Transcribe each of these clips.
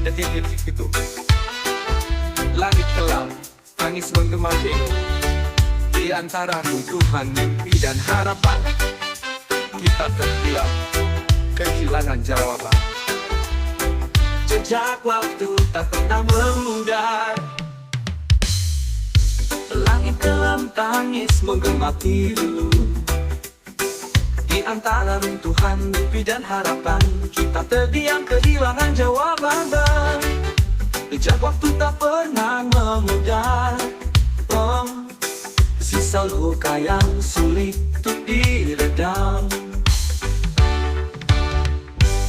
Detik-detik itu langit kelam, tangis menggema-gema di antara runtuhan mimpi dan harapan. Kita terdiam, kehilangan jawaban. Jejak waktu tak pernah memudar. Langit kelam, tangis menggema pilu. Di antara runtuhan mimpi dan harapan, kita terdiam, kehilangan jawaban. Jejak waktu tak pernah memudar. Sisa luka yang sulit untuk diredam.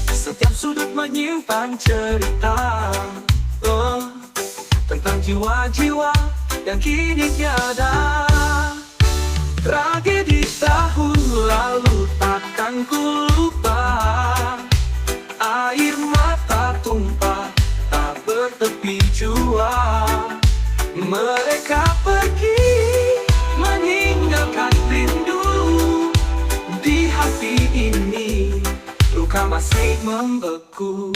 Setiap sudut menyimpan cerita tentang jiwa-jiwa yang kini tiada. Tragedi tahun lalu takkan ku lupa. Air mata tumpah tak bertepi jua. Mereka pergi meninggalkan rindu. Di hati ini luka masih membeku.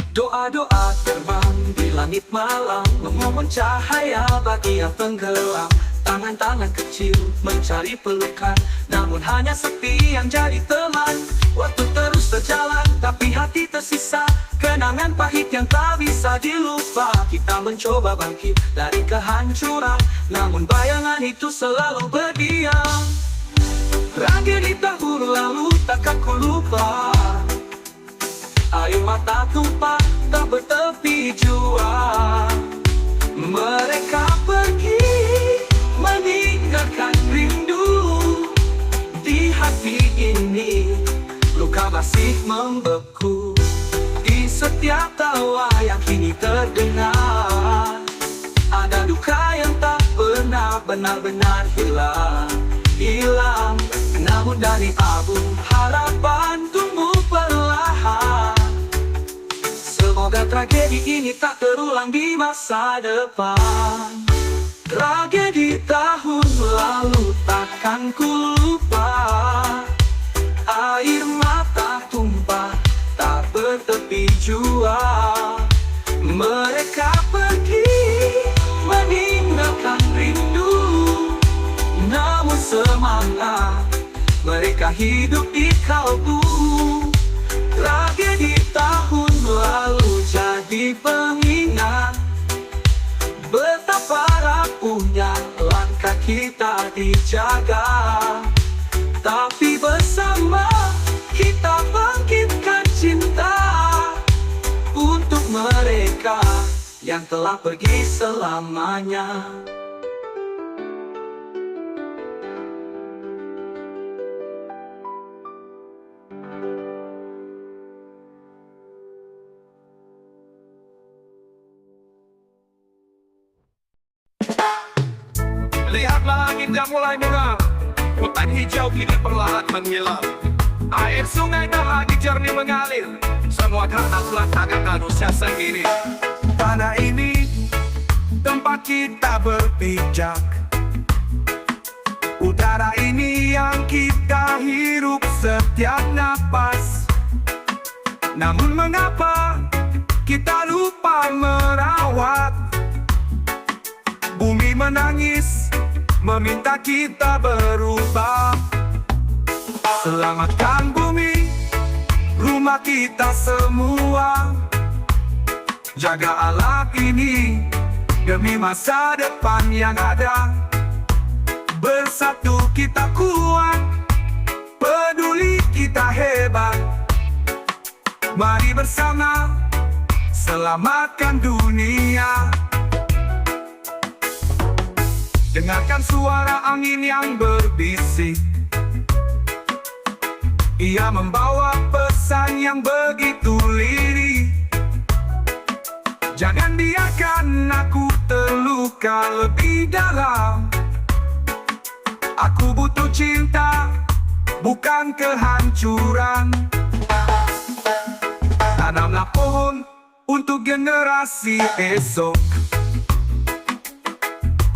Doa-doa terbang di langit malam, memohon cahaya bagi yang tenggelam. Tangan-tangan kecil mencari pelukan, namun hanya sepi yang jadi teman. Waktu terus berjalan, tapi hati tersisa kenangan pahit yang tak bisa dilupa. Kita mencoba bangkit dari kehancuran, namun bayangan itu selalu berdiam. Tragedi tahun lalu takkan ku lupa. Air mata tumpah tak bertepi jua. Mereka pergi meninggalkan rindu. Di hati ini luka masih membeku. Di setiap tawa yang kini terdengar, ada duka yang tak pernah benar-benar hilang. Namun dari abu harapan tumbuh perlahan. Semoga tragedi ini tak terulang di masa depan. Tragedi tahun lalu takkan ku lupa. Air mata tumpah tak bertepi jua. Mereka pergi meninggalkan rindu, namun semangat mereka hidup di kalbu. Tragedi tahun lalu jadi pengingat betapa rapuhnya langkah kita dijaga. Tapi bersama kita bangkitkan cinta untuk mereka yang telah pergi selamanya. Lihatlah langit yang mulai muram, hutan hijau kini perlahan menghilang. Air sungai Nahadi jernih mengalir, semua karena ulah tangan manusia sendiri. Tanah ini tempat kita berpijak, udara ini yang kita hirup setiap napas. Namun mengapa kita lupa merawat? Bumi menangis, meminta kita berubah. Selamatkan bumi, rumah kita semua. Jaga alam ini demi masa depan yang ada. Bersatu kita kuat, peduli kita hebat. Mari bersama selamatkan dunia. Dengarkan suara angin yang berbisik, ia membawa pesan yang begitu lirih. Jangan biarkan aku terluka lebih dalam. Aku butuh cinta, bukan kehancuran. Tanamlah pohon untuk generasi esok.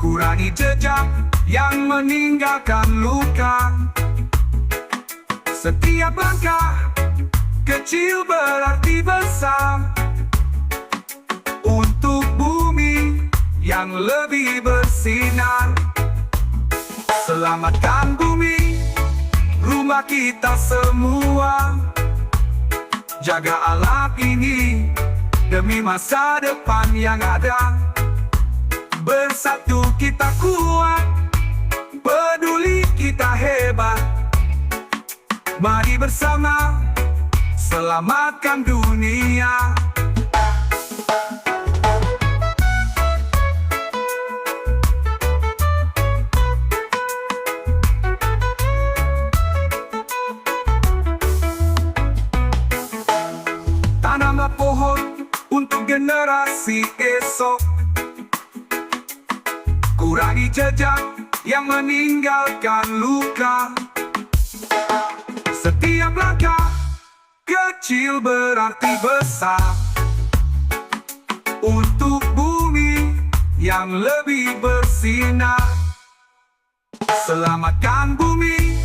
Kurangi jejak yang meninggalkan luka. Setiap langkah kecil berarti besar untuk bumi yang lebih bersinar. Selamatkan bumi, rumah kita semua. Jaga alam ini demi masa depan yang ada. Bersatu kita kuat, peduli kita hebat. Mari bersama selamatkan dunia. Tanamlah pohon untuk generasi esok. Kurangi jejak yang meninggalkan luka. Setiap langkah kecil berarti besar untuk bumi yang lebih bersinar. Selamatkan bumi,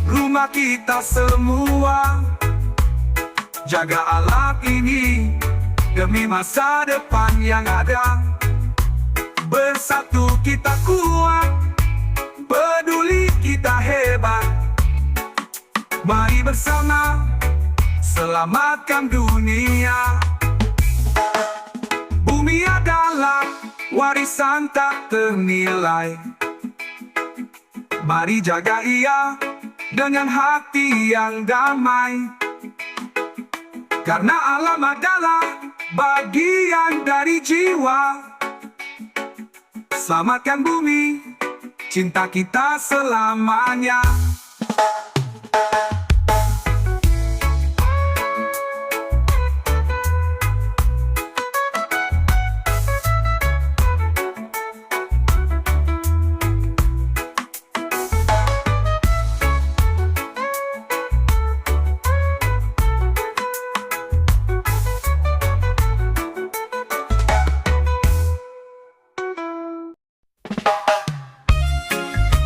rumah kita semua. Jaga alam ini demi masa depan yang ada. Bersatu kita kuat, peduli kita hebat. Mari bersama selamatkan dunia. Bumi adalah warisan tak ternilai. Mari jaga ia dengan hati yang damai. Karena alam adalah bagian dari jiwa. Selamatkan bumi, cinta kita selamanya.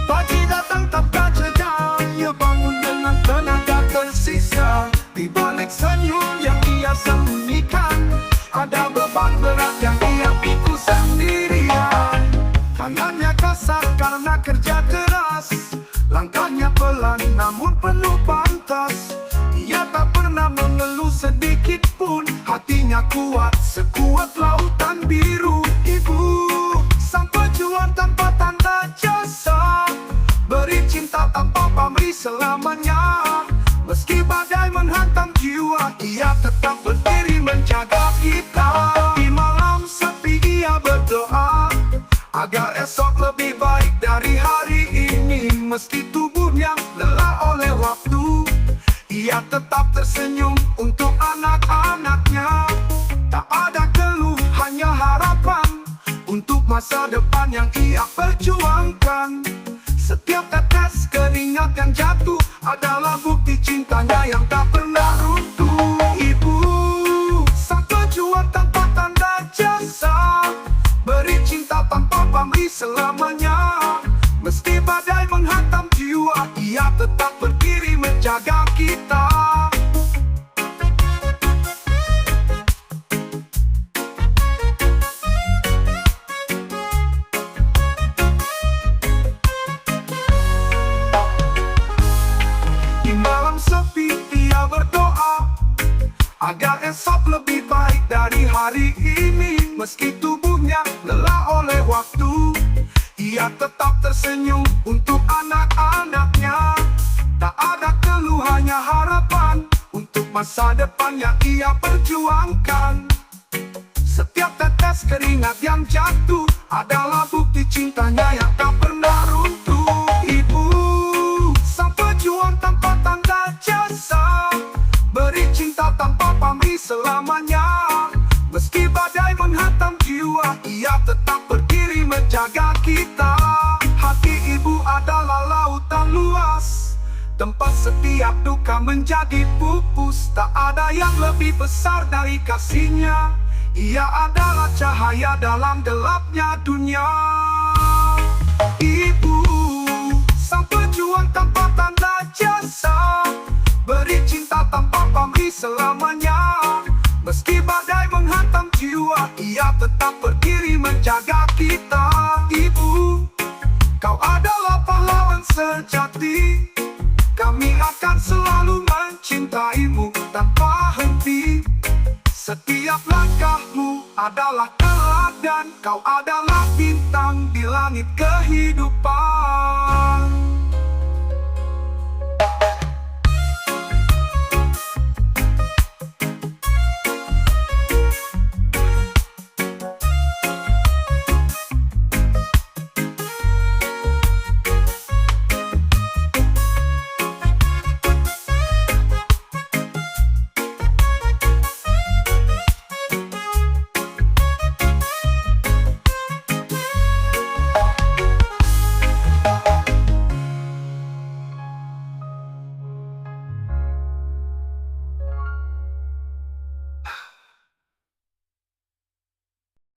Pagi datang tanpa jeda, ia bangun dengan tenaga tersisa. Di balik senyum yang ia sembunyikan, ada beban berat yang ia pikul sendirian. Tangannya kasar karena kerja keras, langkahnya pelan namun penuh pantas. Ia tak pernah mengeluh sedikit pun, hatinya kuat sekuat lautan biru. Ibu sang pejuang tanpa tanda jasa, beri cinta tanpa pamrih selamanya. Meski badai menghantam jiwa, ia tetap berdiri menjaga kita. Di malam sepi ia berdoa agar esok lebih baik dari hari ini. Meski tubuhnya lelah oleh waktu, ia tetap tersenyum untuk anak-anaknya. Tak ada keluh, hanya harapan untuk masa depan yang ia perjuangkan. Setiap tetes keringat yang jatuh adalah bukti cintanya yang tak pernah runtuh. Ibu sang pejuang tanpa tanda jasa, beri cinta tanpa pamrih selamanya. Meski badai menghantam jiwa, ia tetap berdiri menjaga kita. Di malam sepi ia berdoa agar esok lebih baik dari hari ini. Meski tubuhnya lelah oleh waktu, ia tetap tersenyum untuk anak-anaknya. Tak ada keluh, hanya harapan untuk masa depan yang ia perjuangkan. Setiap tetes keringat yang jatuh adalah bukti cintanya yang tak pernah runtuh. Ibu sang pejuang tanpa tanda jasa, beri cinta tanpa pamrih selamanya. Meski badai menghantam jiwa, ia tetap berdiri menjaga kita. Hati ibu adalah lautan luas, tempat setiap duka menjadi pupus. Tak ada yang lebih besar dari kasihnya. Ia adalah cahaya dalam gelapnya dunia. Ibu sang pejuang tanpa tanda jasa, tak berdiri menjaga kita. Ibu, kau adalah pahlawan sejati. Kami akan selalu mencintaimu tanpa henti. Setiap langkahmu adalah teladan. Kau adalah bintang di langit kehidupan.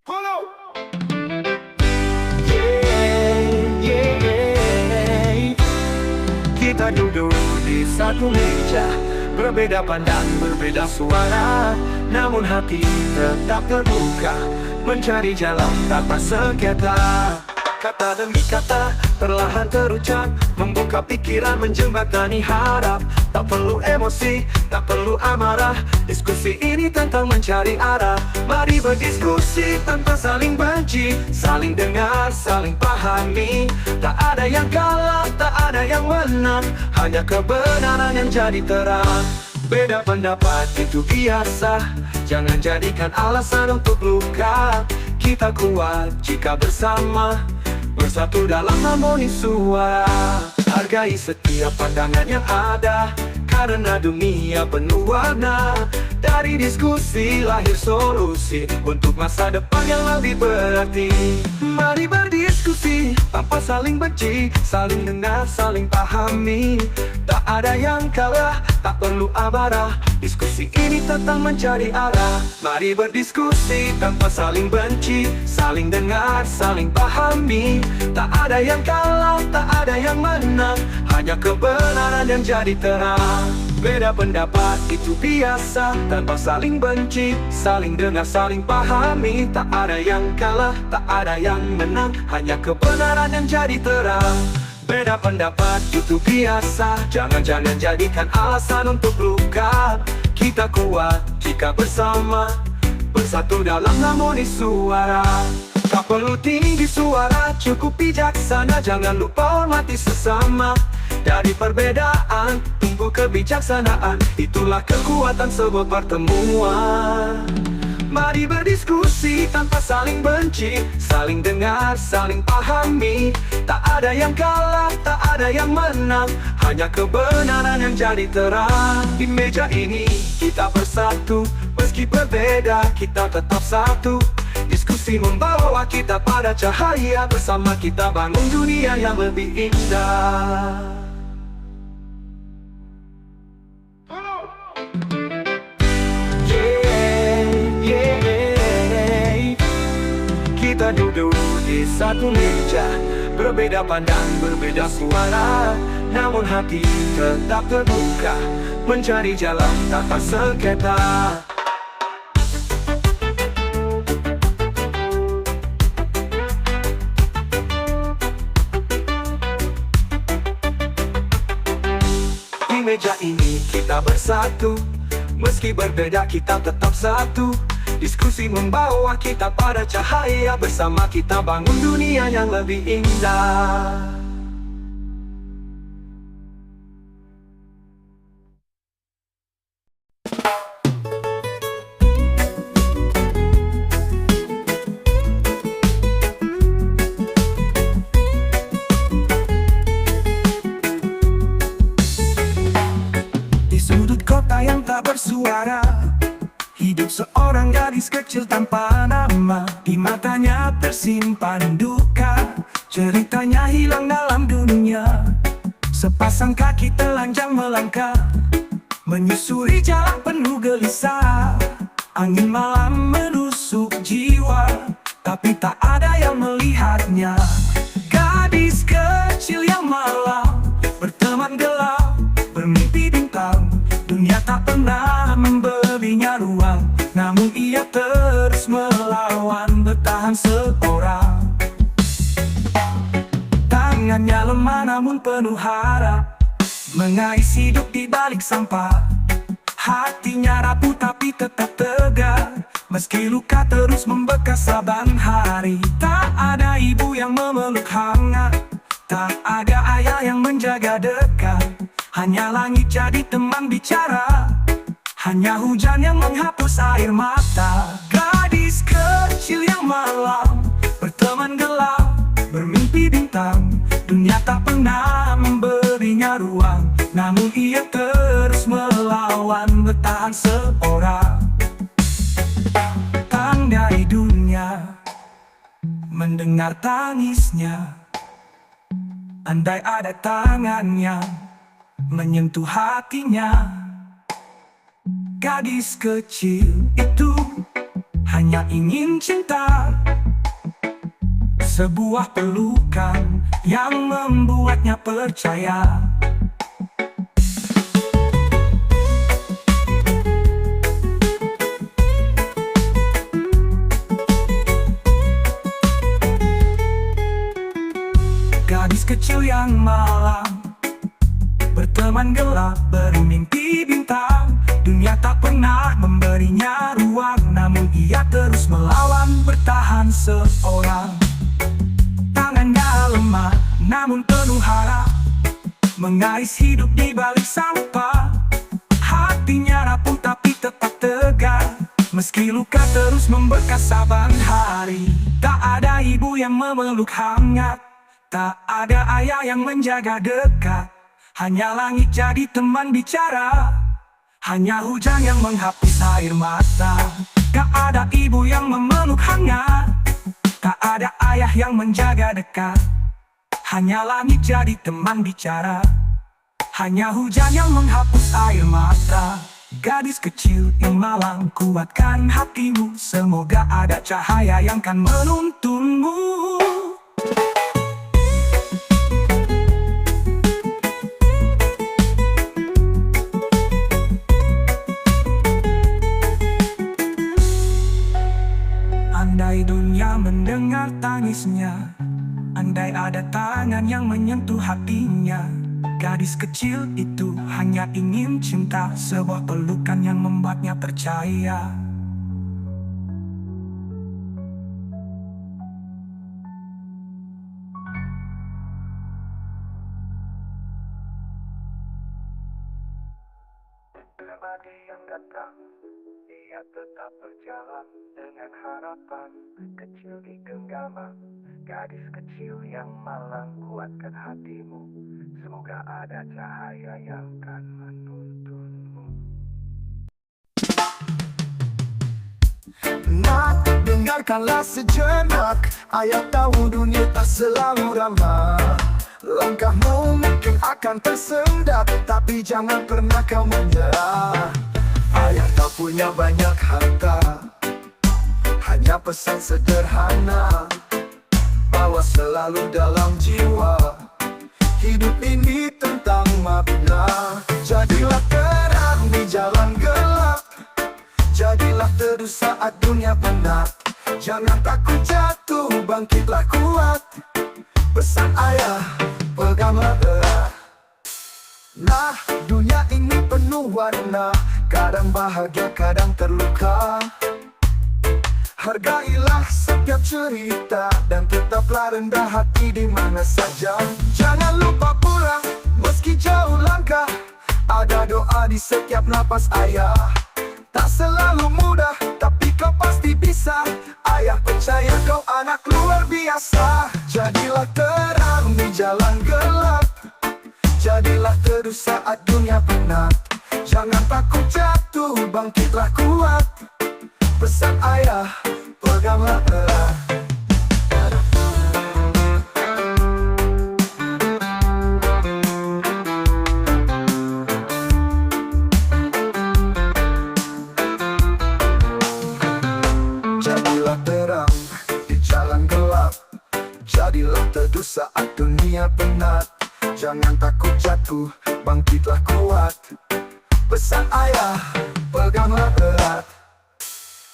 Follow. Kita duduk di satu meja, berbeda pandang, berbeda suara, namun hati tetap terbuka, mencari jalan tanpa sengketa. Kata demi kata perlahan terucap, membuka pikiran, menjembatani harap. Tak perlu emosi, tak perlu amarah, diskusi ini tentang mencari arah. Mari berdiskusi tanpa saling benci, saling dengar, saling pahami. Tak ada yang kalah, tak ada yang menang, hanya kebenaran yang jadi terang. Beda pendapat itu biasa, jangan jadikan alasan untuk luka. Kita kuat jika bersama, bersatu dalam harmoni suara. Hargai setiap pandangan yang ada, karena dunia penuh warna. Dari diskusi lahir solusi untuk masa depan yang lebih berarti. Mari berdiskusi tanpa saling benci, saling dengar, saling pahami. Tak ada yang kalah, tak perlu amarah, diskusi ini tentang mencari arah. Mari berdiskusi tanpa saling benci, saling dengar, saling pahami. Tak ada yang kalah, tak ada yang menang, hanya kebenaran yang jadi terang. Beda pendapat itu biasa, tanpa saling benci, saling dengar, saling pahami. Tak ada yang kalah, tak ada yang menang, hanya kebenaran yang jadi terang. Beda pendapat itu biasa, jangan jadikan alasan untuk luka. Kita kuat jika bersama, bersatu dalam harmoni suara. Tak perlu tinggi suara, cukup bijaksana, jangan lupa hormati sesama. Dari perbedaan tumbuh kebijaksanaan, itulah kekuatan sebuah pertemuan. Mari berdiskusi tanpa saling benci, saling dengar, saling pahami. Tak ada yang kalah, tak ada yang menang, hanya kebenaran yang jadi terang. Di meja ini kita bersatu, meski berbeda kita tetap satu. Diskusi membawa kita pada cahaya, bersama kita bangun dunia yang lebih indah. Kita duduk di satu meja, berbeda pandang, berbeda suara, namun hati tetap terbuka, mencari jalan tanpa sengketa. Di meja ini kita bersatu, meski berbeda kita tetap satu. Diskusi membawa kita pada cahaya, bersama kita bangun dunia yang lebih indah. Di sudut kota yang tak bersuara, hidup seorang gadis kecil tanpa nama. Di matanya tersimpan duka, ceritanya hilang dalam dunia. Sepasang kaki telanjang melangkah, menyusuri jalan penuh gelisah. Angin malam menusuk jiwa, tapi tak ada yang melihatnya. Gadis kecil yang malam berteman gelap, bermimpi bintang. Dunia tak pernah memberinya ruang, namun ia terus melawan. Dunia lemah namun penuh harap, mengais hidup di balik sampah. Hatinya rapuh tapi tetap tegar, meski luka terus membekas saban hari. Tak ada ibu yang memeluk hangat, tak ada ayah yang menjaga dekat. Hanya langit jadi teman bicara, hanya hujan yang menghapus air mata. Gadis kecil yang malam berteman gelap, bermimpi bintang. Dunia tak pernah memberinya ruang, namun ia terus melawan, bertahan seorang. Tandai dunia mendengar tangisnya, andai ada tangan yang menyentuh hatinya. Gadis kecil itu hanya ingin cinta, sebuah pelukan yang membuatnya percaya. Gadis kecil yang malam berteman gelap, bermimpi bintang. Dunia tak pernah memberinya ruang, namun ia terus melawan, bertahan seorang. Tangannya lemah namun penuh harap, mengais hidup di balik sampah. Hatinya rapuh tapi tetap tegar, meski luka terus membekas saban hari. Tak ada ibu yang memeluk hangat, tak ada ayah yang menjaga dekat. Hanya langit jadi teman bicara, hanya hujan yang menghapus air mata. Tak ada ibu yang memeluk hangat, tak ada ayah yang menjaga dekat. Hanya langit jadi teman bicara, hanya hujan yang menghapus air mata. Gadis kecil yang malang, kuatkan hatimu, semoga ada cahaya yang kan menuntunmu. Andai dunia mendengar tangisnya, andai ada tangan yang menyentuh hatinya. Gadis kecil itu hanya ingin cinta, sebuah pelukan yang membuatnya percaya. Bagi yang datang, ia tetap berjalan dengan harapan kecil di genggaman. Gadis kecil yang malang, kuatkan hatimu, semoga ada cahaya yang kan menuntunmu. Nak, dengarkanlah sejenak, ayah tahu dunia tak selalu ramah. Langkahmu mungkin akan tersendat, tapi jangan pernah kau menyerah. Ayah tak punya banyak harta, hanya pesan sederhana, bawa selalu dalam jiwa. Hidup ini tentang makna. Jadilah terang di jalan gelap, jadilah teduh saat dunia penat. Jangan takut jatuh, bangkitlah kuat. Pesan ayah, peganglah erat. Nah, dunia ini penuh warna, kadang bahagia, kadang terluka. Hargailah setiap cerita, dan tetaplah rendah hati di mana saja. Jangan lupa pulang, meski jauh langkah, ada doa di setiap napas ayah. Tak selalu mudah, tapi kau pasti bisa. Ayah percaya kau anak luar biasa. Jadilah terang di jalan gelap, jadilah teduh saat dunia penat. Jangan takut jatuh, bangkitlah kuat. Pesan ayah, peganglah erat. Jadilah terang di jalan gelap, jadilah teduh saat dunia penat. Jangan takut jatuh, bangkitlah kuat. Pesan ayah, peganglah erat.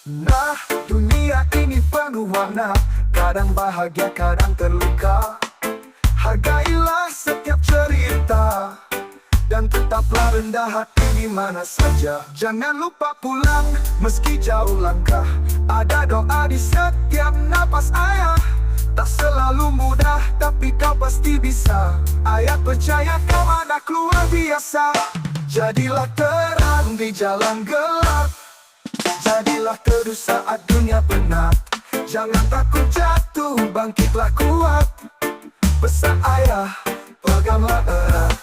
Nah, dunia ini penuh warna, kadang bahagia, kadang terluka. Hargailah setiap cerita dan tetaplah rendah hati di mana saja. Jangan lupa pulang meski jauh langkah. Ada doa di setiap napas ayah. Tak selalu mudah tapi kau pasti bisa. Ayah percaya kau anak luar biasa. Jadilah terang di jalan gelap. Jadilah teduh saat dunia penat. Jangan takut jatuh, bangkitlah kuat. Pesan ayah, peganglah erat.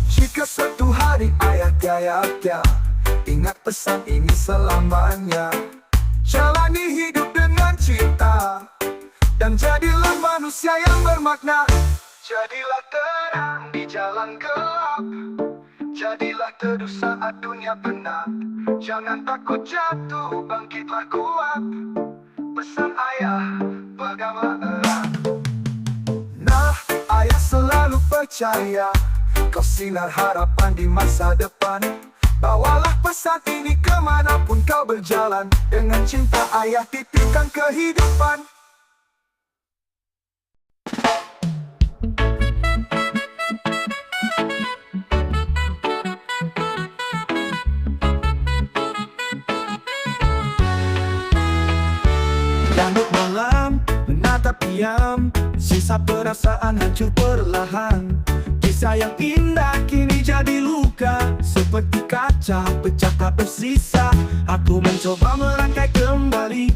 Jika suatu hari ayah tiada, ingat pesan ini selamanya. Jalani hidup dengan cinta dan jadilah manusia yang bermakna. Jadilah terang di jalan gelap. Jadilah teduh saat dunia penat. Jangan takut jatuh, bangkitlah kuat. Pesan ayah, peganglah erat. Nah, ayah selalu percaya kau sinar harapan di masa depan. Bawalah pesan ini kemanapun kau berjalan. Dengan cinta ayah titipkan kehidupan. Dangdut malam menatap diam, sisa perasaan hancur perlahan. Kisah yang indah kini jadi luka, seperti kaca pecah tak tersisa. Aku mencoba merangkai kembali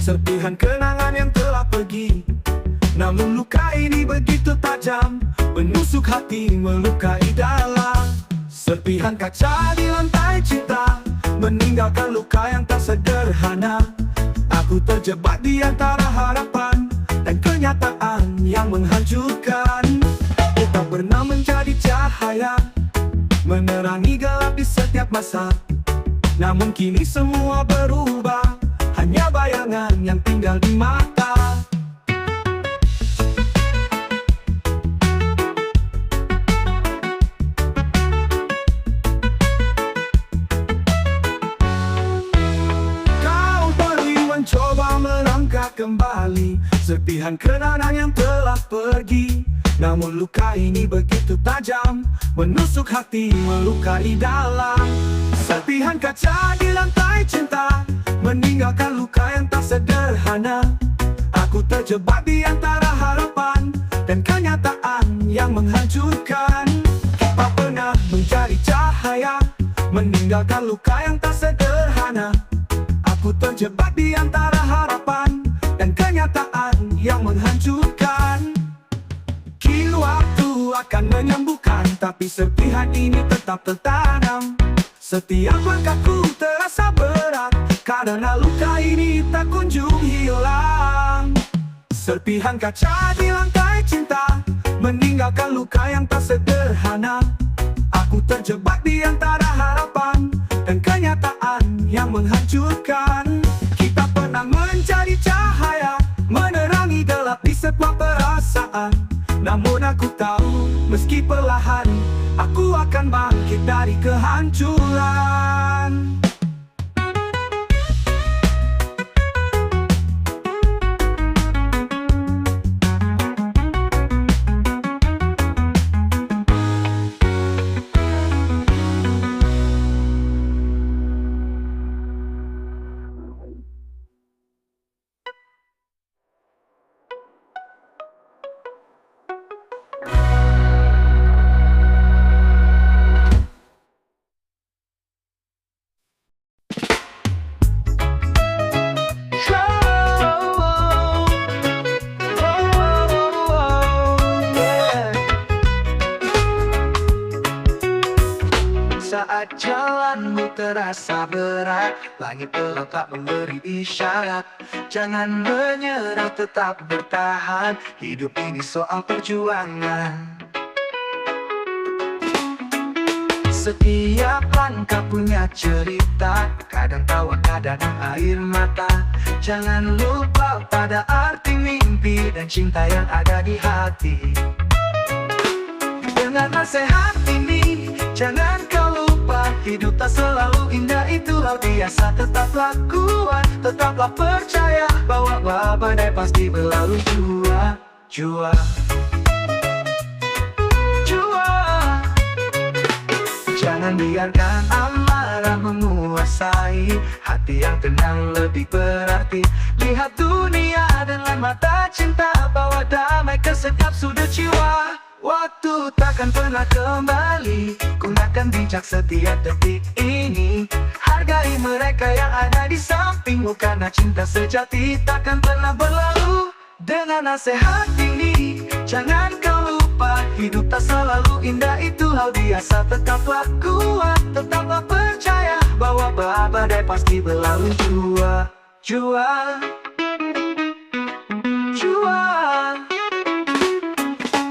serpihan kenangan yang telah pergi. Namun luka ini begitu tajam, menusuk hati, melukai dalam. Serpihan kaca di lantai cinta, meninggalkan luka yang tak sederhana. Aku terjebak di antara harapan dan kenyataan yang menghancurkan. Kita pernah menjadi cahaya, menerangi gelap di setiap masa. Namun kini semua berubah, hanya bayangan yang tinggal di mata. Kau pergi mencoba melangkah kembali, serpihan kenangan yang telah pergi. Namun luka ini begitu tajam, menusuk hati, melukai dalam. Serpihan kaca di lantai cinta, meninggalkan luka yang tak sederhana. Aku terjebak di antara harapan dan kenyataan yang menghancurkan. Kita pernah mencari cahaya, meninggalkan luka yang tak sederhana. Aku terjebak di antara harapan dan kenyataan yang menghancurkan. Kini waktu akan menyembuhkan, tapi serpihan ini tetap tertanam. Setiap langkahku terasa berat, karena luka ini tak kunjung hilang. Serpihan kaca di lantai cinta, meninggalkan luka yang tak sederhana. Aku terjebak di antara harapan dan kenyataan yang menghancurkan. Kita pernah menjadi cahaya, menerangi gelap di setiap perasaan. Namun aku tahu, meski perlahan, aku akan bangkit dari kehancuran. Saat jalanmu terasa berat, langit gelap tak memberi isyarat. Jangan menyerah, tetap bertahan. Hidup ini soal perjuangan. Setiap langkah punya cerita, kadang tawa, kadang air mata. Jangan lupa pada arti mimpi dan cinta yang ada di hati. Dengan nasihat ini, jangan kau lupa, hidup tak selalu indah, itulah biasa. Tetaplah kuat, tetaplah percaya bahwa badai pasti berlalu. Jua, jua. biarkan amarah menguasai. Hati yang tenang lebih berarti. Lihat dunia dengan mata cinta, bawa damai ke setiap sudut jiwa. Waktu takkan pernah kembali, gunakan bijak setiap detik ini. Hargai mereka yang ada di sampingmu, karena cinta sejati takkan pernah berlalu. Dengan nasihat ini, jangan kau lupa, hidup tak selalu indah, itu hal biasa. Tetaplah kuat, tetaplah percaya, bahwa badai pasti berlalu. Jua, jua, jua.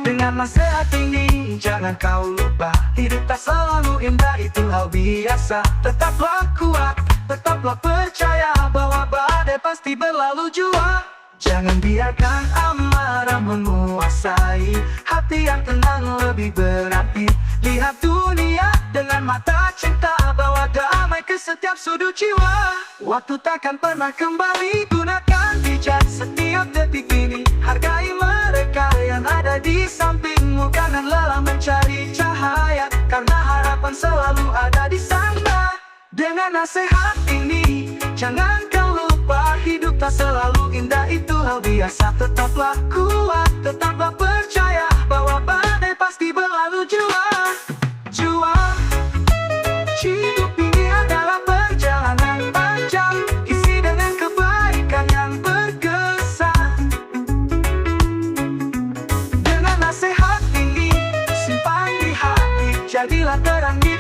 Dengan nasihat ini, jangan kau lupa, hidup tak selalu indah, itu hal biasa. Tetaplah kuat, tetaplah percaya, bahwa badai pasti berlalu. Jua, jangan biarkan amarah menguasai. Hati yang tenang lebih berarti. Lihat dunia dengan mata cinta, bawa damai ke setiap sudut jiwa. Waktu takkan pernah kembali, gunakan bijak setiap detik ini. Hargai mereka yang ada di sampingmu, jangan lelah mencari cahaya, karena harapan selalu ada di sana. Dengan nasihat ini, jangan kau lupa, hidup tak selalu indah, itu hal biasa. Tetaplah kuat, tetaplah percaya, bahwa badai pasti berlalu. Jua, jua. Hidup ini adalah perjalanan panjang, isi dengan kebaikan yang berkesan. Dengan nasihat ini, simpan di hati, jadilah terang di